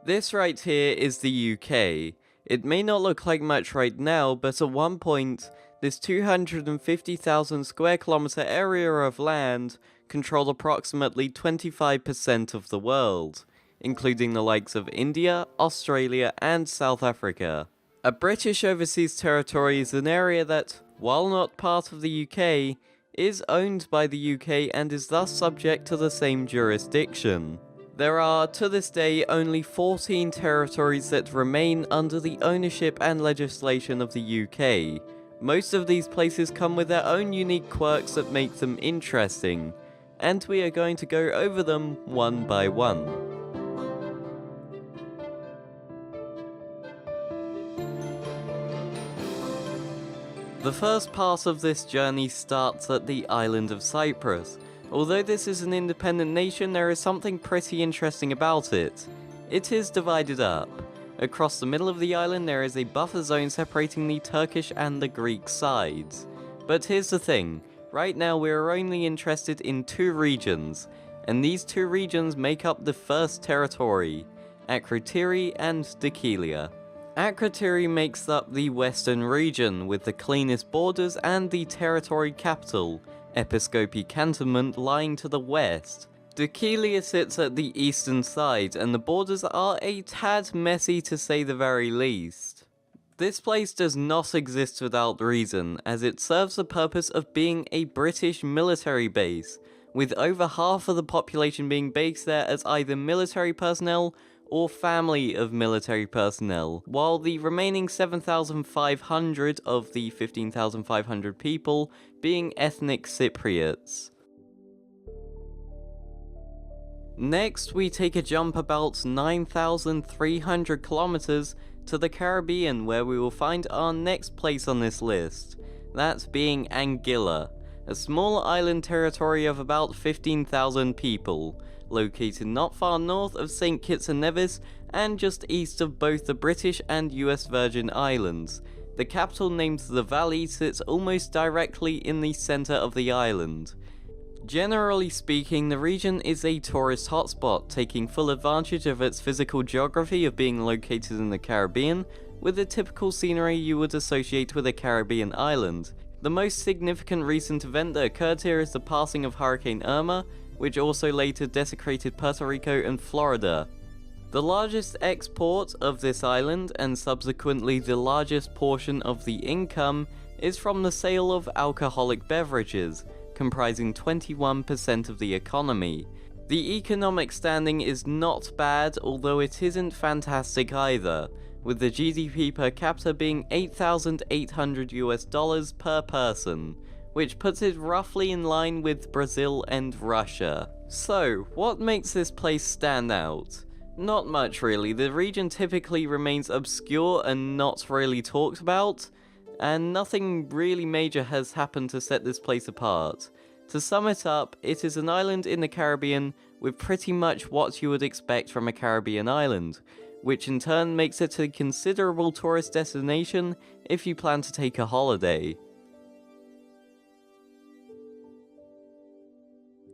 This right here is the UK. It may not look like much right now, but at one point, this 250,000 square kilometer area of land controlled approximately 25% of the world, including the likes of India, Australia, and South Africa. A British overseas territory is an area that, while not part of the UK, is owned by the UK and is thus subject to the same jurisdiction. There are, to this day, only 14 territories that remain under the ownership and legislation of the UK. Most of these places come with their own unique quirks that make them interesting, and we are going to go over them one by one. The first part of this journey starts at the island of Cyprus. Although this is an independent nation, there is something pretty interesting about it. It is divided up. Across the middle of the island there is a buffer zone separating the Turkish and the Greek sides. But here's the thing, right now we're only interested in two regions, and these two regions make up the first territory, Akrotiri and Dhekelia. Akrotiri makes up the western region with the cleanest borders and the territory capital, Episcopi Cantonment, lying to the west. Dhekelia sits at the eastern side, and the borders are a tad messy to say the very least. This place does not exist without reason, as it serves the purpose of being a British military base, with over half of the population being based there as either military personnel or family of military personnel, while the remaining 7,500 of the 15,500 people being ethnic Cypriots. Next, we take a jump about 9,300 kilometers to the Caribbean, where we will find our next place on this list, that being Anguilla, a small island territory of about 15,000 people, located not far north of St. Kitts and Nevis and just east of both the British and US Virgin Islands. The capital, named the Valley, sits almost directly in the centre of the island. Generally speaking, the region is a tourist hotspot, taking full advantage of its physical geography of being located in the Caribbean, with the typical scenery you would associate with a Caribbean island. The most significant recent event that occurred here is the passing of Hurricane Irma, which also later desecrated Puerto Rico and Florida. The largest export of this island, and subsequently the largest portion of the income, is from the sale of alcoholic beverages, comprising 21% of the economy. The economic standing is not bad, although it isn't fantastic either, with the GDP per capita being $8,800 per person, which puts it roughly in line with Brazil and Russia. So, what makes this place stand out? Not much really. The region typically remains obscure and not really talked about, and nothing really major has happened to set this place apart. To sum it up, it is an island in the Caribbean with pretty much what you would expect from a Caribbean island, which in turn makes it a considerable tourist destination if you plan to take a holiday.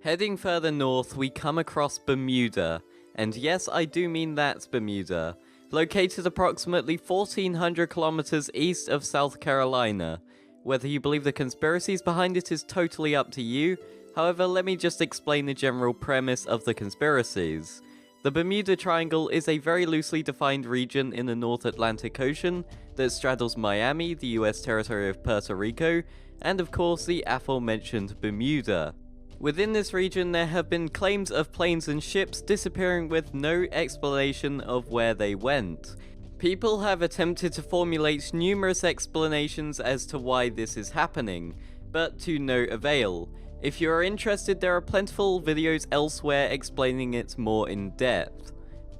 Heading further north, we come across Bermuda, and yes, I do mean that Bermuda, located approximately 1,400 kilometers east of South Carolina. Whether you believe the conspiracies behind it is totally up to you, however, let me just explain the general premise of the conspiracies. The Bermuda Triangle is a very loosely defined region in the North Atlantic Ocean that straddles Miami, the US territory of Puerto Rico, and of course the aforementioned Bermuda. Within this region, there have been claims of planes and ships disappearing with no explanation of where they went. People have attempted to formulate numerous explanations as to why this is happening, but to no avail. If you are interested, there are plentiful videos elsewhere explaining it more in depth.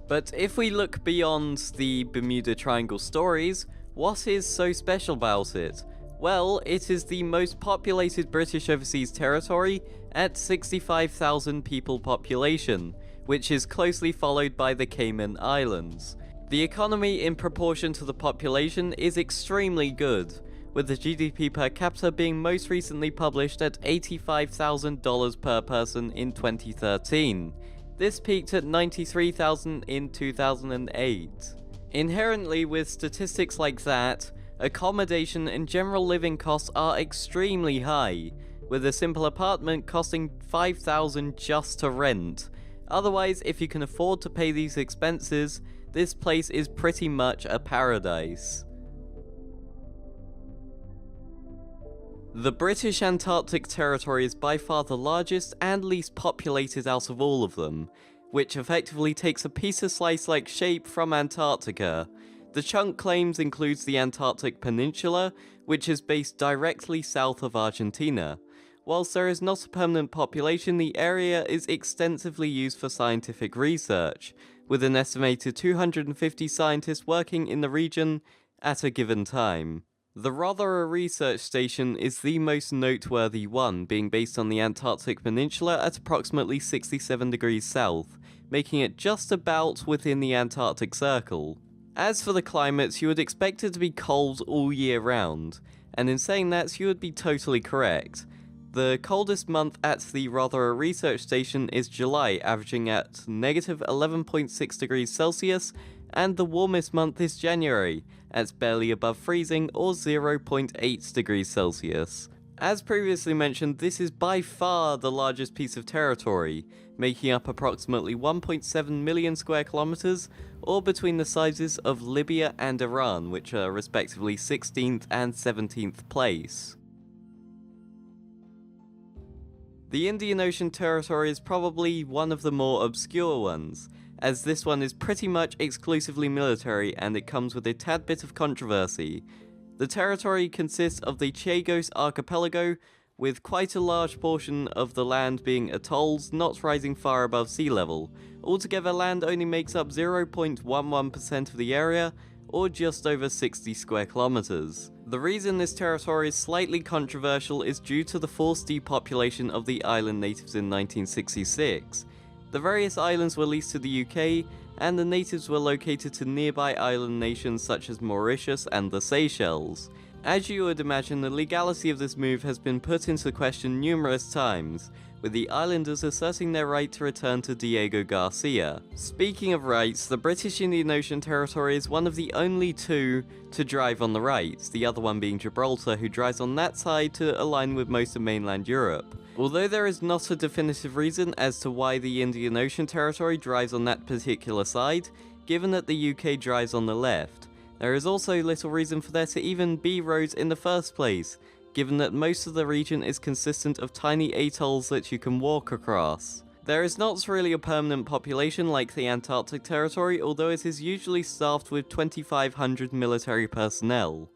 But if we look beyond the Bermuda Triangle stories, what is so special about it? Well, it is the most populated British overseas territory at 65,000 people population, which is closely followed by the Cayman Islands. The economy in proportion to the population is extremely good, with the GDP per capita being most recently published at $85,000 per person in 2013. This peaked at 93,000 in 2008. Inherently, with statistics like that, accommodation and general living costs are extremely high, with a simple apartment costing $5,000 just to rent. Otherwise, if you can afford to pay these expenses, this place is pretty much a paradise. The British Antarctic territory is by far the largest and least populated out of all of them, which effectively takes a piece of slice-like shape from Antarctica. The chunk claims includes the Antarctic Peninsula, which is based directly south of Argentina. Whilst there is not a permanent population, the area is extensively used for scientific research, with an estimated 250 scientists working in the region at a given time. The Rothera research station is the most noteworthy one, being based on the Antarctic Peninsula at approximately 67 degrees south, making it just about within the Antarctic Circle. As for the climate, you would expect it to be cold all year round, and in saying that, you would be totally correct. The coldest month at the Rothera research station is July, averaging at negative 11.6 degrees Celsius, and the warmest month is January, at barely above freezing or 0.8 degrees Celsius. As previously mentioned, this is by far the largest piece of territory, making up approximately 1.7 million square kilometers, or between the sizes of Libya and Iran, which are respectively 16th and 17th place. The Indian Ocean territory is probably one of the more obscure ones, as this one is pretty much exclusively military and it comes with a tad bit of controversy. The territory consists of the Caicos archipelago, with quite a large portion of the land being atolls not rising far above sea level. Altogether, land only makes up 0.11% of the area, or just over 60 square kilometers. The reason this territory is slightly controversial is due to the forced depopulation of the island natives in 1966. The various islands were leased to the UK, and the natives were located to nearby island nations such as Mauritius and the Seychelles. As you would imagine, the legality of this move has been put into question numerous times, with the islanders asserting their right to return to Diego Garcia. Speaking of rights, the British Indian Ocean territory is one of the only two to drive on the right, the other one being Gibraltar, who drives on that side to align with most of mainland Europe. Although there is not a definitive reason as to why the Indian Ocean territory drives on that particular side, given that the UK drives on the left, there is also little reason for there to even be roads in the first place, given that most of the region is consistent of tiny atolls that you can walk across. There is not really a permanent population like the Antarctic territory, although it is usually staffed with 2,500 military personnel.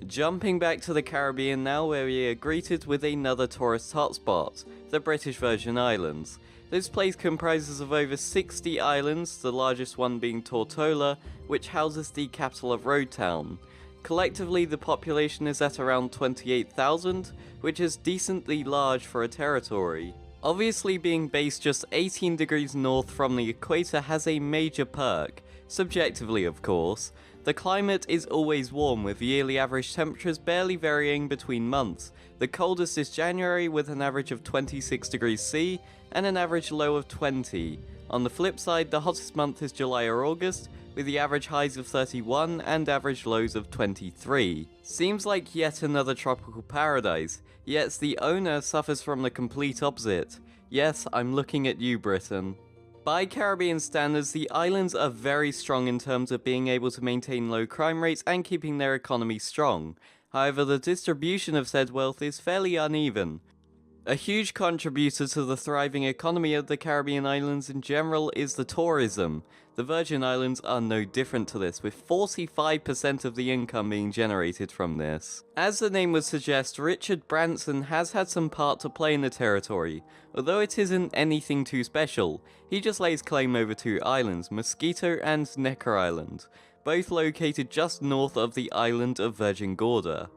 Jumping back to the Caribbean now, where we are greeted with another tourist hotspot, the British Virgin Islands. This place comprises of over 60 islands, the largest one being Tortola, which houses the capital of Road Town. Collectively, the population is at around 28,000, which is decently large for a territory. Obviously, being based just 18 degrees north from the equator has a major perk, subjectively of course. The climate is always warm, with yearly average temperatures barely varying between months. The coldest is January, with an average of 26 degrees C, and an average low of 20. On the flip side, the hottest month is July or August, with the average highs of 31 and average lows of 23. Seems like yet another tropical paradise, yet the owner suffers from the complete opposite. Yes, I'm looking at you, Britain. By Caribbean standards, the islands are very strong in terms of being able to maintain low crime rates and keeping their economy strong. However, the distribution of said wealth is fairly uneven. A huge contributor to the thriving economy of the Caribbean islands in general is the tourism. The Virgin Islands are no different to this, with 45% of the income being generated from this. As the name would suggest, Richard Branson has had some part to play in the territory. Although it isn't anything too special, he just lays claim over two islands, Mosquito and Necker Island, both located just north of the island of Virgin Gorda.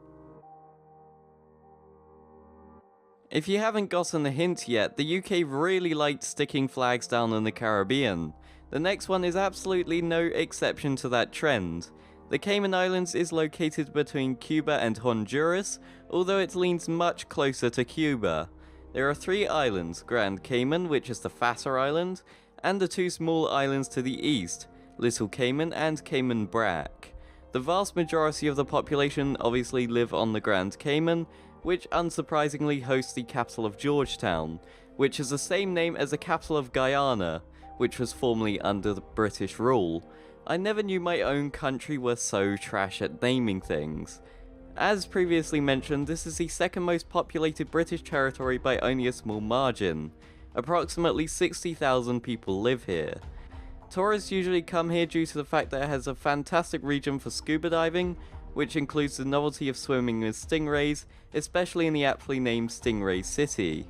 If you haven't gotten the hint yet, the UK really liked sticking flags down in the Caribbean. The next one is absolutely no exception to that trend. The Cayman Islands is located between Cuba and Honduras, although it leans much closer to Cuba. There are 3 islands, Grand Cayman, which is the fatter island, and the 2 small islands to the east, Little Cayman and Cayman Brac. The vast majority of the population obviously live on the Grand Cayman, which unsurprisingly hosts the capital of Georgetown, which is the same name as the capital of Guyana, which was formerly under the British rule. I never knew my own country was so trash at naming things. As previously mentioned, this is the second most populated British territory by only a small margin. Approximately 60,000 people live here. Tourists usually come here due to the fact that it has a fantastic region for scuba diving, which includes the novelty of swimming with stingrays, especially in the aptly named Stingray City.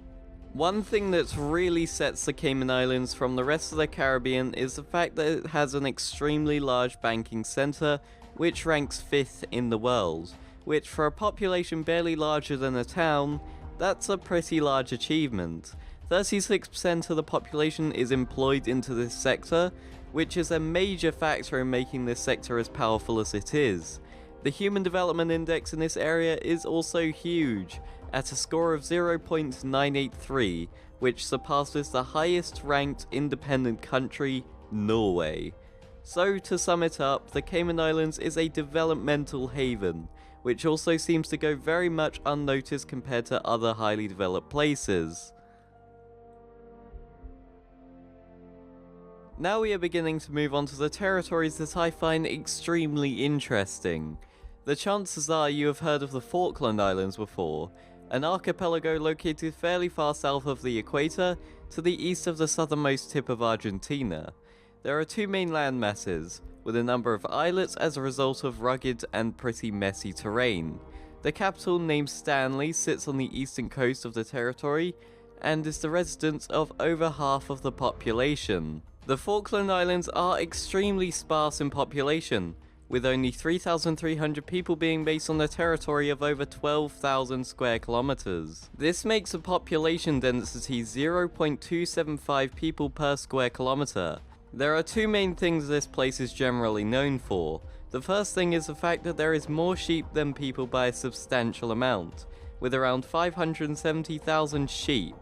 One thing that really sets the Cayman Islands from the rest of the Caribbean is the fact that it has an extremely large banking centre, which ranks 5th in the world, which for a population barely larger than a town, that's a pretty large achievement. 36% of the population is employed into this sector, which is a major factor in making this sector as powerful as it is. The Human Development Index in this area is also huge, at a score of 0.983, which surpasses the highest ranked independent country, Norway. So to sum it up, the Cayman Islands is a developmental haven, which also seems to go very much unnoticed compared to other highly developed places. Now we are beginning to move on to the territories that I find extremely interesting. The chances are you have heard of the Falkland Islands before, an archipelago located fairly far south of the equator, to the east of the southernmost tip of Argentina. There are 2 main land masses, with a number of islets as a result of rugged and pretty messy terrain. The capital, named Stanley, sits on the eastern coast of the territory, and is the residence of over half of the population. The Falkland Islands are extremely sparse in population, with only 3,300 people being based on a territory of over 12,000 square kilometers. This makes a population density 0.275 people per square kilometer. There are 2 main things this place is generally known for. The first thing is the fact that there is more sheep than people by a substantial amount, with around 570,000 sheep,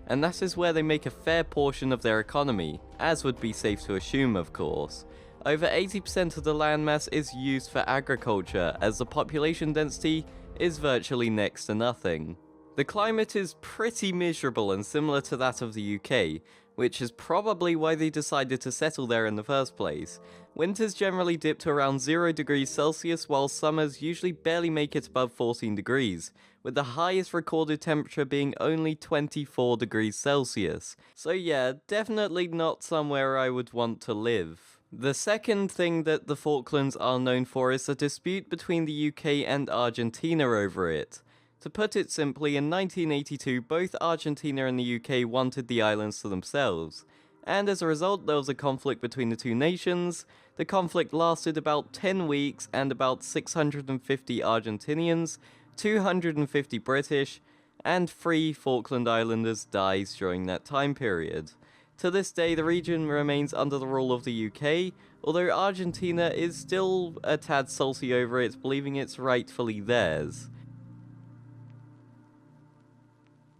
and that is where they make a fair portion of their economy, as would be safe to assume, of course. Over 80% of the landmass is used for agriculture, as the population density is virtually next to nothing. The climate is pretty miserable and similar to that of the UK, which is probably why they decided to settle there in the first place. Winters generally dip to around 0 degrees Celsius, while summers usually barely make it above 14 degrees, with the highest recorded temperature being only 24 degrees Celsius. So yeah, definitely not somewhere I would want to live. The second thing that the Falklands are known for is a dispute between the UK and Argentina over it. To put it simply, in 1982 both Argentina and the UK wanted the islands to themselves, and as a result there was a conflict between the 2 nations. The conflict lasted about 10 weeks and about 650 Argentinians, 250 British, and 3 Falkland Islanders died during that time period. To this day, the region remains under the rule of the UK, although Argentina is still a tad salty over it, believing it's rightfully theirs.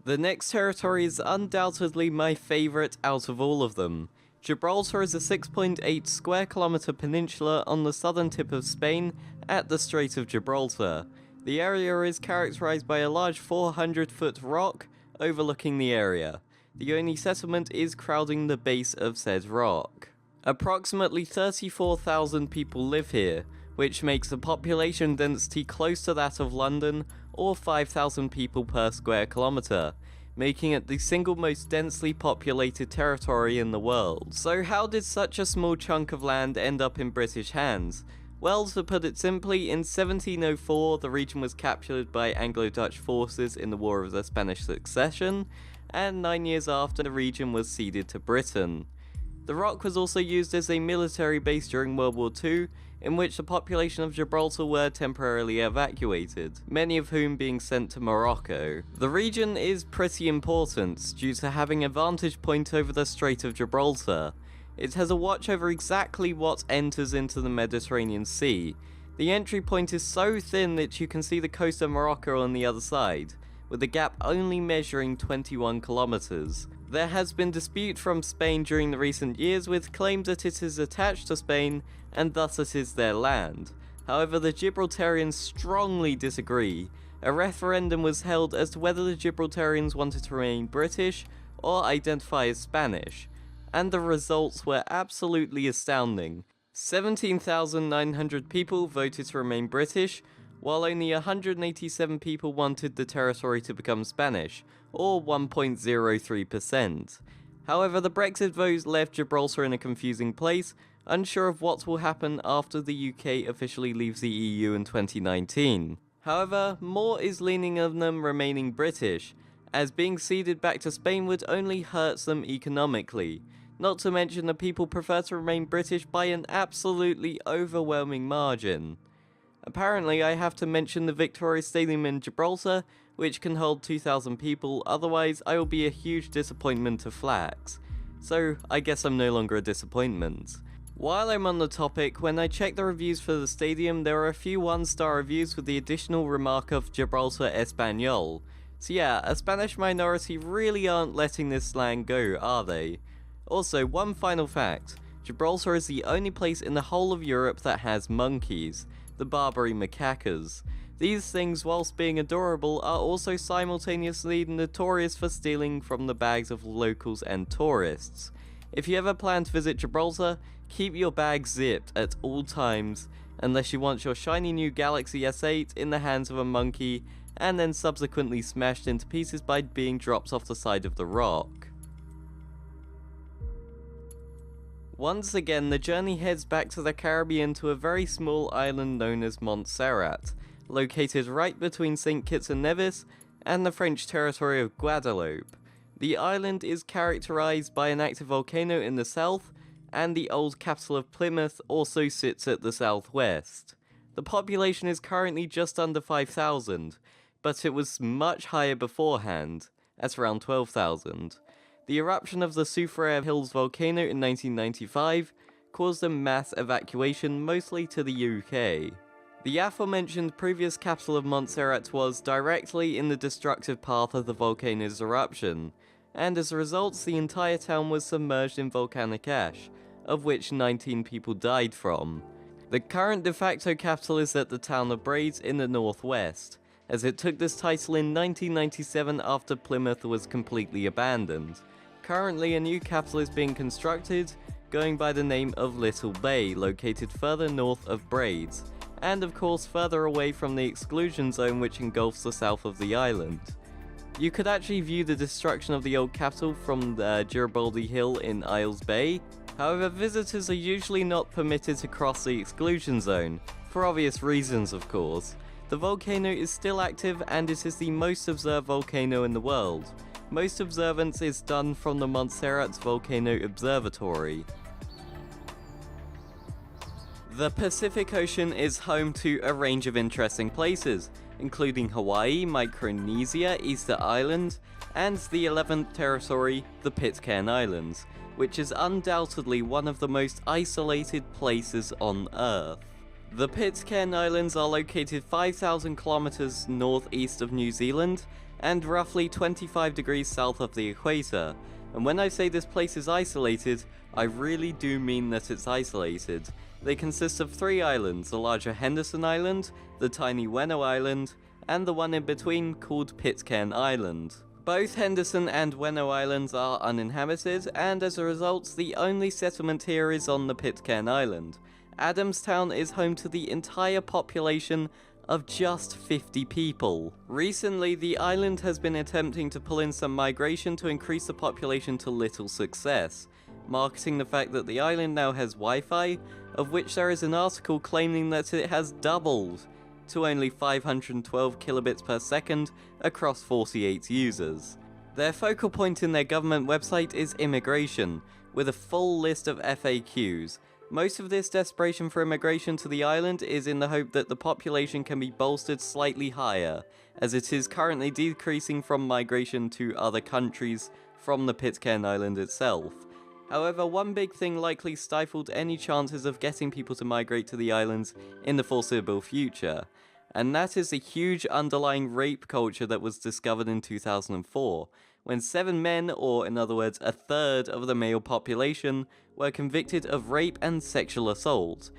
The next territory is undoubtedly my favourite out of all of them. Gibraltar is a 6.8 square kilometre peninsula on the southern tip of Spain at the Strait of Gibraltar. The area is characterised by a large 400-foot rock overlooking the area. The only settlement is crowding the base of said rock. Approximately 34,000 people live here, which makes the population density close to that of London, or 5,000 people per square kilometre, making it the single most densely populated territory in the world. So how did such a small chunk of land end up in British hands? Well, to put it simply, in 1704 the region was captured by Anglo-Dutch forces in the War of the Spanish Succession, and 9 years after the region was ceded to Britain. The rock was also used as a military base during World War II, in which the population of Gibraltar were temporarily evacuated, many of whom being sent to Morocco. The region is pretty important, due to having a vantage point over the Strait of Gibraltar. It has a watch over exactly what enters into the Mediterranean Sea. The entry point is so thin that you can see the coast of Morocco on the other side, with the gap only measuring 21 kilometers. There has been dispute from Spain during the recent years, with claims that it is attached to Spain and thus it is their land. However, the Gibraltarians strongly disagree. A referendum was held as to whether the Gibraltarians wanted to remain British or identify as Spanish, and the results were absolutely astounding. 17,900 people voted to remain British, while only 187 people wanted the territory to become Spanish, or 1.03%. However, the Brexit vote left Gibraltar in a confusing place, unsure of what will happen after the UK officially leaves the EU in 2019. However, more is leaning on them remaining British, as being ceded back to Spain would only hurt them economically. Not to mention the people prefer to remain British by an absolutely overwhelming margin. Apparently, I have to mention the Victoria Stadium in Gibraltar, which can hold 2,000 people, otherwise I will be a huge disappointment to Flax. So, I guess I'm no longer a disappointment. While I'm on the topic, when I checked the reviews for the stadium, there are a few 1-star reviews with the additional remark of Gibraltar Español. So yeah, a Spanish minority really aren't letting this slang go, are they? Also, one final fact, Gibraltar is the only place in the whole of Europe that has monkeys, the Barbary macacas. These things, whilst being adorable, are also simultaneously notorious for stealing from the bags of locals and tourists. If you ever plan to visit Gibraltar, keep your bag zipped at all times, unless you want your shiny new Galaxy S8 in the hands of a monkey, and then subsequently smashed into pieces by being dropped off the side of the rock. Once again, the journey heads back to the Caribbean to a very small island known as Montserrat, located right between St. Kitts and Nevis and the French territory of Guadeloupe. The island is characterized by an active volcano in the south, and the old capital of Plymouth also sits at the southwest. The population is currently just under 5,000, but it was much higher beforehand, at around 12,000. The eruption of the Soufriere Hills volcano in 1995 caused a mass evacuation, mostly to the UK. The aforementioned previous capital of Montserrat was directly in the destructive path of the volcano's eruption, and as a result the entire town was submerged in volcanic ash, of which 19 people died from. The current de facto capital is at the town of Braids in the northwest, as it took this title in 1997 after Plymouth was completely abandoned. Currently a new capital is being constructed, going by the name of Little Bay, located further north of Braids, and of course further away from the exclusion zone which engulfs the south of the island. You could actually view the destruction of the old capital from the Garibaldi Hill in Isles Bay. However, visitors are usually not permitted to cross the exclusion zone, for obvious reasons of course. The volcano is still active and it is the most observed volcano in the world. Most observance is done from the Montserrat Volcano Observatory. The Pacific Ocean is home to a range of interesting places, including Hawaii, Micronesia, Easter Island, and the 11th territory, the Pitcairn Islands, which is undoubtedly one of the most isolated places on Earth. The Pitcairn Islands are located 5,000 kilometers northeast of New Zealand, and roughly 25 degrees south of the equator, and when I say this place is isolated, I really do mean that it's isolated. They consist of 3 islands, the larger Henderson Island, the tiny Weno Island, and the one in between called Pitcairn Island. Both Henderson and Weno Islands are uninhabited, and as a result, the only settlement here is on the Pitcairn Island. Adamstown is home to the entire population of just 50 people. Recently, the island has been attempting to pull in some migration to increase the population to little success, marketing the fact that the island now has Wi-Fi, of which there is an article claiming that it has doubled to only 512 kilobits per second across 48 users. Their focal point in their government website is immigration, with a full list of FAQs. Most of this desperation for immigration to the island is in the hope that the population can be bolstered slightly higher, as it is currently decreasing from migration to other countries from the Pitcairn Island itself. However, one big thing likely stifled any chances of getting people to migrate to the islands in the foreseeable future, and that is the huge underlying rape culture that was discovered in 2004, when 7 men, or in other words, a third of the male population, were convicted of rape and sexual assault.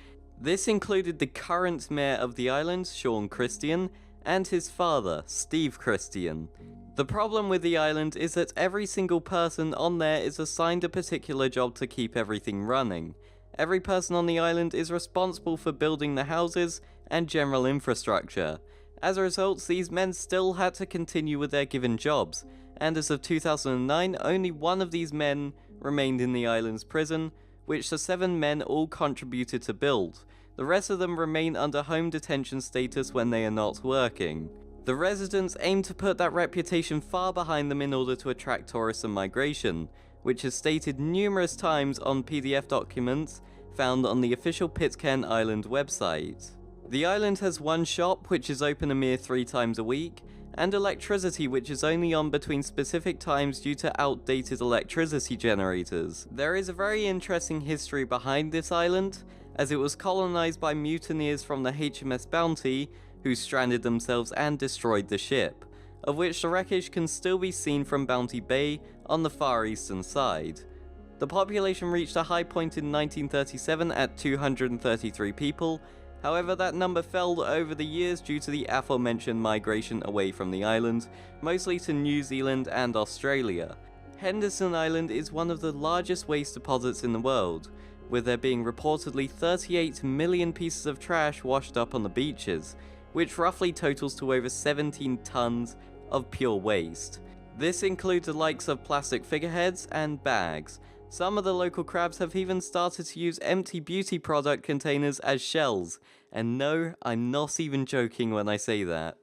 This included the current mayor of the island, Sean Christian, and his father, Steve Christian. The problem with the island is that every single person on there is assigned a particular job to keep everything running. Every person on the island is responsible for building the houses and general infrastructure. As a result, these men still had to continue with their given jobs, and as of 2009, only one of these men remained in the island's prison, which the 7 men all contributed to build. The rest of them remain under home detention status when they are not working. The residents aim to put that reputation far behind them in order to attract tourists and migration, which is stated numerous times on PDF documents found on the official Pitcairn Island website. The island has one shop, which is open a mere 3 times a week, and electricity, which is only on between specific times due to outdated electricity generators. There is a very interesting history behind this island, as it was colonized by mutineers from the HMS Bounty, who stranded themselves and destroyed the ship, of which the wreckage can still be seen from Bounty Bay on the far eastern side. The population reached a high point in 1937 at 233 people, however that number fell over the years due to the aforementioned migration away from the island, mostly to New Zealand and Australia. Henderson Island is one of the largest waste deposits in the world, with there being reportedly 38 million pieces of trash washed up on the beaches, which roughly totals to over 17 tons of pure waste. This includes the likes of plastic figureheads and bags. Some of the local crabs have even started to use empty beauty product containers as shells, and no, I'm not even joking when I say that.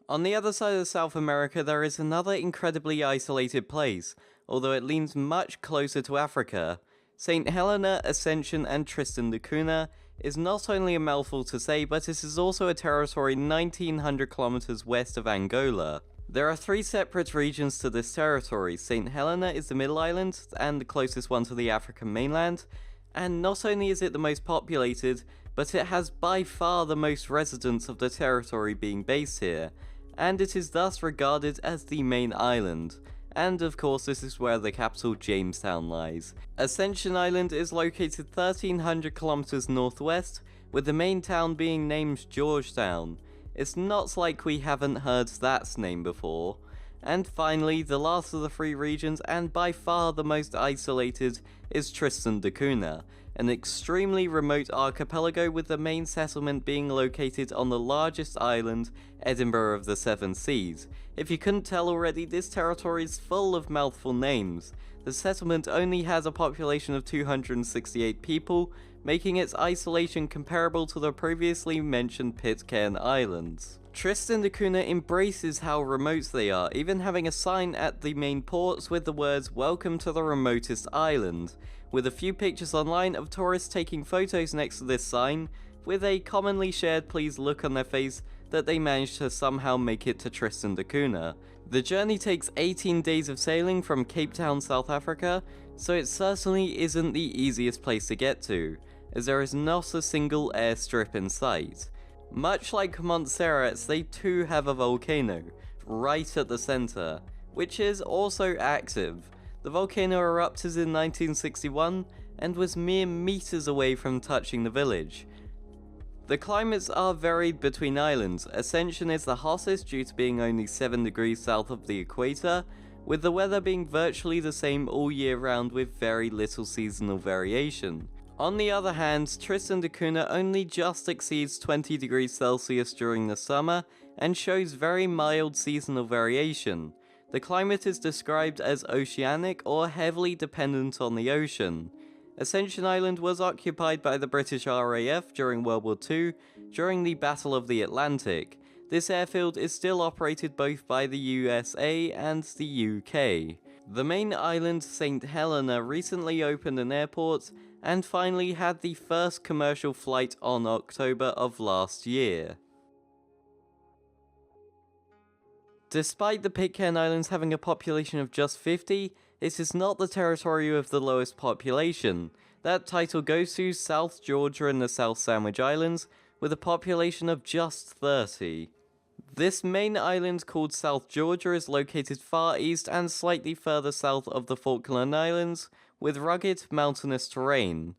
On the other side of South America, there is another incredibly isolated place, although it leans much closer to Africa. St. Helena, Ascension and Tristan da Cunha is not only a mouthful to say, but it is also a territory 1900 kilometers west of Anguilla. There are 3 separate regions to this territory. St. Helena is the middle island and the closest one to the African mainland, and not only is it the most populated, but it has by far the most residents of the territory being based here, and it is thus regarded as the main island. And of course this is where the capital Jamestown lies. Ascension Island is located 1300 kilometers northwest, with the main town being named Georgetown. It's not like we haven't heard that name before. And finally, the last of the 3 regions, and by far the most isolated, is Tristan da Cunha, an extremely remote archipelago with the main settlement being located on the largest island, Edinburgh of the Seven Seas. If you couldn't tell already, this territory is full of mouthful names. The settlement only has a population of 268 people, making its isolation comparable to the previously mentioned Pitcairn Islands. Tristan da Cunha embraces how remote they are, even having a sign at the main ports with the words "Welcome to the remotest island," with a few pictures online of tourists taking photos next to this sign, with a commonly shared please look on their face that they managed to somehow make it to Tristan da Cunha. The journey takes 18 days of sailing from Cape Town, South Africa, so it certainly isn't the easiest place to get to, as there is not a single airstrip in sight. Much like Montserrat, they too have a volcano, right at the center, which is also active. The volcano erupted in 1961 and was mere meters away from touching the village. The climates are varied between islands. Ascension is the hottest due to being only 7 degrees south of the equator, with the weather being virtually the same all year round with very little seasonal variation. On the other hand, Tristan da Cunha only just exceeds 20 degrees Celsius during the summer and shows very mild seasonal variation. The climate is described as oceanic or heavily dependent on the ocean. Ascension Island was occupied by the British RAF during World War II during the Battle of the Atlantic. This airfield is still operated both by the USA and the UK. The main island, St. Helena, recently opened an airport and finally had the first commercial flight on October of last year. Despite the Pitcairn Islands having a population of just 50, This is not the territory with the lowest population. That title goes to South Georgia and the South Sandwich Islands, with a population of just 30. This main island called South Georgia is located far east and slightly further south of the Falkland Islands, with rugged, mountainous terrain.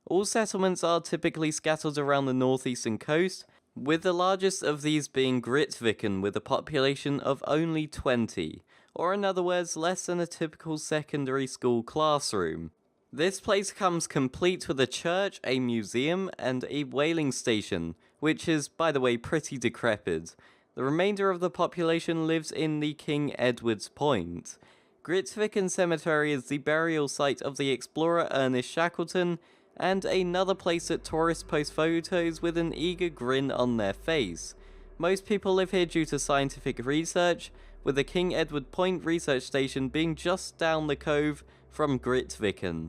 All settlements are typically scattered around the northeastern coast, with the largest of these being Grytviken with a population of only 20, or in other words, less than a typical secondary school classroom. This place comes complete with a church, a museum, and a whaling station, which is, by the way, pretty decrepit. The remainder of the population lives in the King Edward's Point. Grytviken Cemetery is the burial site of the explorer Ernest Shackleton, and another place that tourists post photos with an eager grin on their face. Most people live here due to scientific research, with the King Edward Point research station being just down the cove from Grytviken.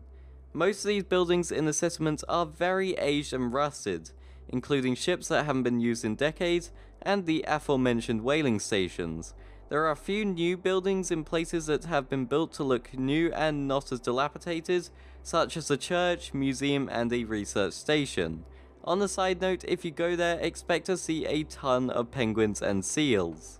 Most of these buildings in the settlements are very aged and rusted, including ships that haven't been used in decades, and the aforementioned whaling stations. There are a few new buildings in places that have been built to look new and not as dilapidated, such as a church, museum, and a research station. On a side note, if you go there, expect to see a ton of penguins and seals.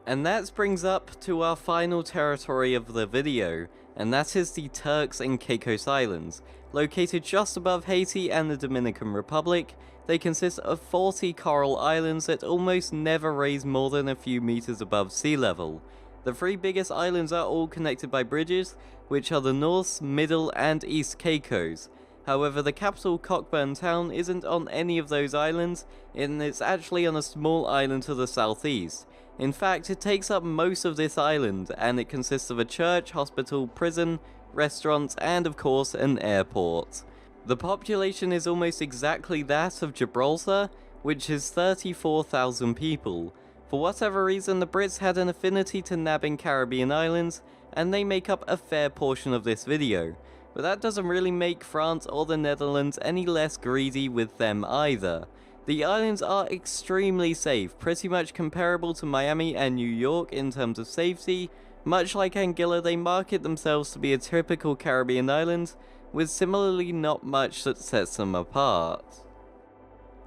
And that brings up to our final territory of the video, and that is the Turks and Caicos Islands. Located just above Haiti and the Dominican Republic, they consist of 40 coral islands that almost never raise more than a few meters above sea level. The three biggest islands are all connected by bridges, which are the North, Middle, and East Caicos. However, the capital Cockburn town isn't on any of those islands, and it's actually on a small island to the southeast. In fact, it takes up most of this island, and it consists of a church, hospital, prison, restaurants, and of course, an airport. The population is almost exactly that of Gibraltar, which is 34,000 people. For whatever reason, the Brits had an affinity to nabbing Caribbean islands, and they make up a fair portion of this video. But that doesn't really make France or the Netherlands any less greedy with them either. The islands are extremely safe, pretty much comparable to Miami and New York in terms of safety. Much like Anguilla, they market themselves to be a typical Caribbean island, with similarly not much that sets them apart.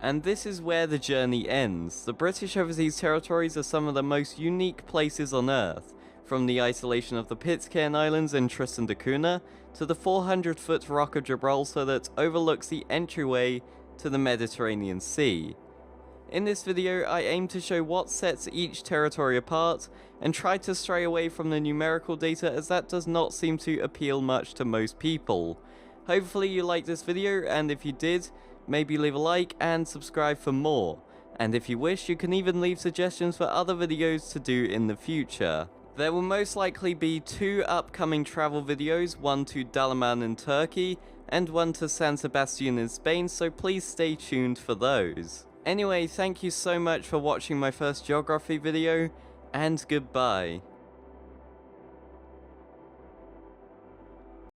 And this is where the journey ends. The British overseas territories are some of the most unique places on Earth, from the isolation of the Pitcairn Islands and Tristan da Cunha, to the 400-foot Rock of Gibraltar that overlooks the entryway to the Mediterranean Sea. In this video, I aim to show what sets each territory apart, and try to stray away from the numerical data as that does not seem to appeal much to most people. Hopefully you liked this video, and if you did, maybe leave a like and subscribe for more. And if you wish, you can even leave suggestions for other videos to do in the future. There will most likely be 2 upcoming travel videos, one to Dalaman in Turkey, and one to San Sebastian in Spain, so please stay tuned for those. Anyway, thank you so much for watching my first geography video, and goodbye.